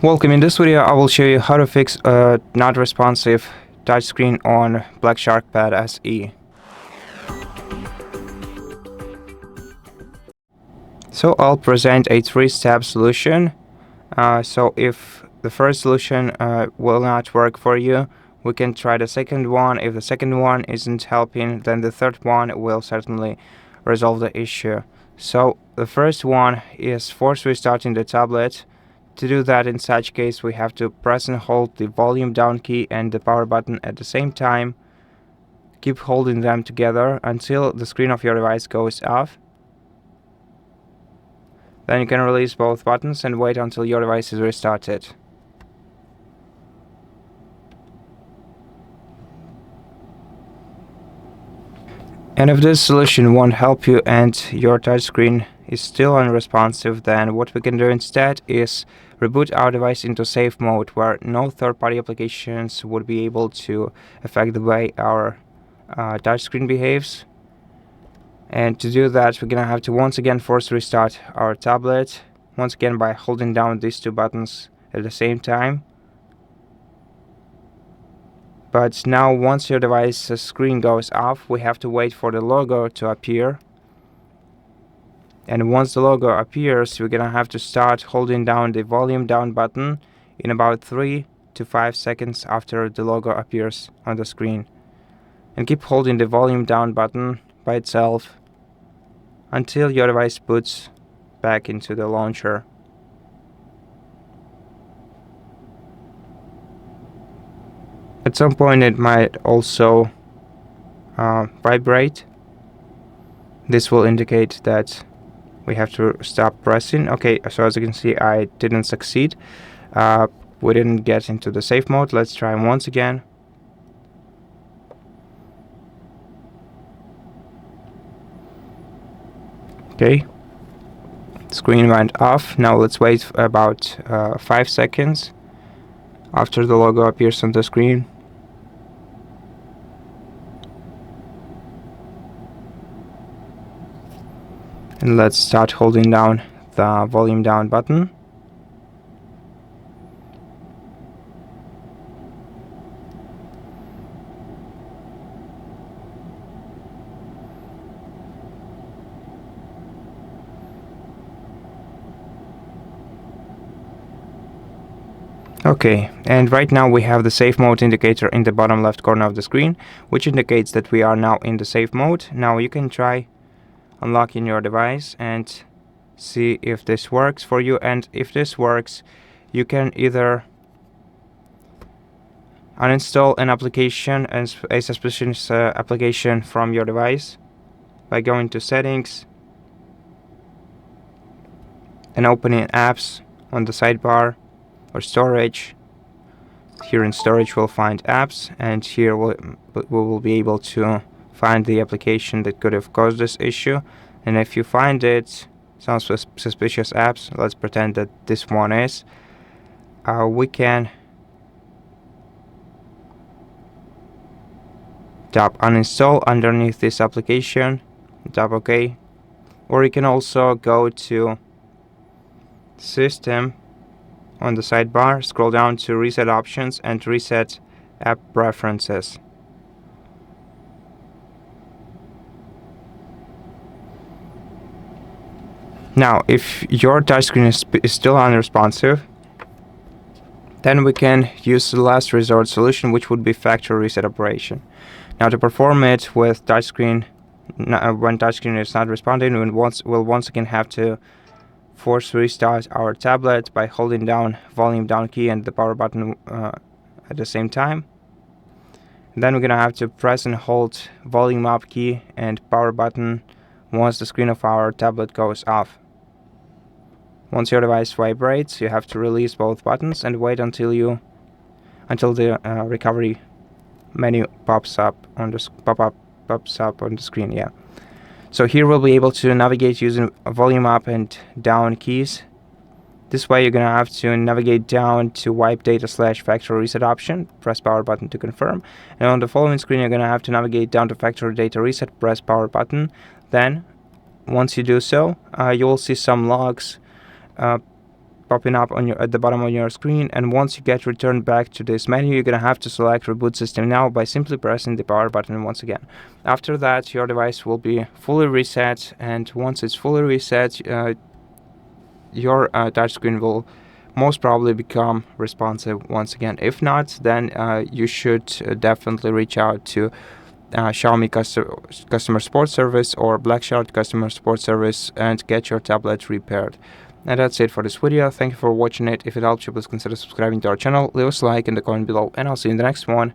Welcome. In this video, I will show you how to fix a not responsive touchscreen on Black Shark Pad SE. So I'll present a three-step solution. So if the first solution will not work for you, we can try the second one. If the second one isn't helping, then the third one will certainly resolve the issue. So the first one is force restarting the tablet. To do that, in such case, we have to press and hold the volume down key and the power button at the same time. Keep holding them together until the screen of your device goes off. Then you can release both buttons and wait until your device is restarted. And if this solution won't help you and your touchscreen is still unresponsive, then what we can do instead is reboot our device into safe mode, where no third-party applications would be able to affect the way our touchscreen behaves. And to do that, we're gonna have to once again force restart our tablet, once again by holding down these two buttons at the same time. But now, once your device's screen goes off, we have to wait for the logo to appear. And once the logo appears, we're gonna have to start holding down the volume down button in about 3 to 5 seconds after the logo appears on the screen. And keep holding the volume down button by itself until your device boots back into the launcher. At some point it might also vibrate. This will indicate that we have to stop pressing. Okay, so as you can see, I didn't succeed. We didn't get into the safe mode. Let's try once again. Okay, screen went off. Now let's wait about 5 seconds after the logo appears on the screen. And let's start holding down the volume down button. Okay, and right now we have the safe mode indicator in the bottom left corner of the screen, which indicates that we are now in the safe mode. Now you can try unlocking your device and see if this works for you. And if this works, you can either uninstall an application, a suspicious application from your device by going to settings and opening apps on the sidebar, or storage. Here in storage we'll find apps, and here we will be able to find the application that could have caused this issue. And if you find it, some suspicious apps, let's pretend that this one is, we can tap uninstall underneath this application, tap OK, or you can also go to system on the sidebar, scroll down to reset options and reset app preferences. Now, if your touchscreen is still unresponsive, then we can use the last resort solution, which would be factory reset operation. Now, to perform it with touchscreen, when touchscreen is not responding, we'll once again have to force restart our tablet by holding down volume down key and the power button at the same time. And then we're gonna have to press and hold volume up key and power button once the screen of our tablet goes off. Once your device vibrates, you have to release both buttons and wait until the recovery menu pops up on the screen. Yeah. So here we'll be able to navigate using volume up and down keys. This way you're gonna have to navigate down to wipe data / factory reset option, press power button to confirm. And on the following screen you're gonna have to navigate down to factory data reset, press power button. Then once you do so, you will see some logs popping up on at the bottom of your screen, and once you get returned back to this menu, you're gonna have to select Reboot System Now by simply pressing the power button once again. After that, your device will be fully reset, and once it's fully reset, your touchscreen will most probably become responsive once again. If not, then you should definitely reach out to Xiaomi customer support service or Blackshot customer support service and get your tablet repaired. And that's it for this video. Thank you for watching it. If it helped you, please consider subscribing to our channel, leave us a like in the comment below, and I'll see you in the next one.